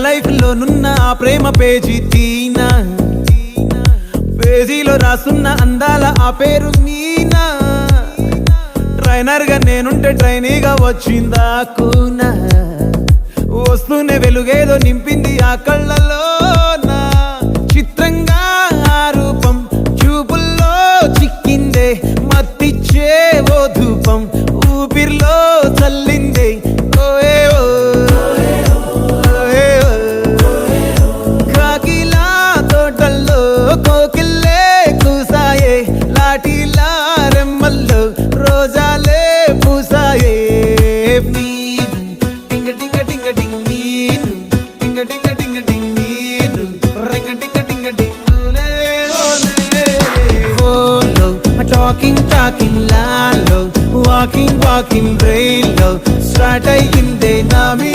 Life లో నున్న ఆ ప్రేమ పేజీ తీనా, పేజీలో రాసున్న అందాల ఆ పేరు మీనా. ట్రైనర్ గా నేనుంటే ట్రైనీగా వచ్చిందా కూనా, వస్తూనే వెలుగేదో నింపింది ఆ కళ్ళలోన. చిత్రంగా ఆ రూపం చూపుల్లో చిక్కిందే, మత్తిచ్చే ఓ ధూపం ఊపిరిలో చల్లిందే. ఓయే ఓ కాకిలా తోటల్లో కోకిల్లే కూసాయే, లాఠీలా రెమ్మల్లో రోజాలే పూసాయే. టింగ టింగ టింగ టింగ్ నీరు, టింగ టింగ టింగ టింగ్ నీరు, రింగ టింగ టింగ టింగులే ఓలే. ఓలో టాకింగ్ టాకింగ్ లాలో, వాకింగ్ వాకింగ్ బ్రెయిన్ లో స్టార్ట్ అయ్యిందే నా మీ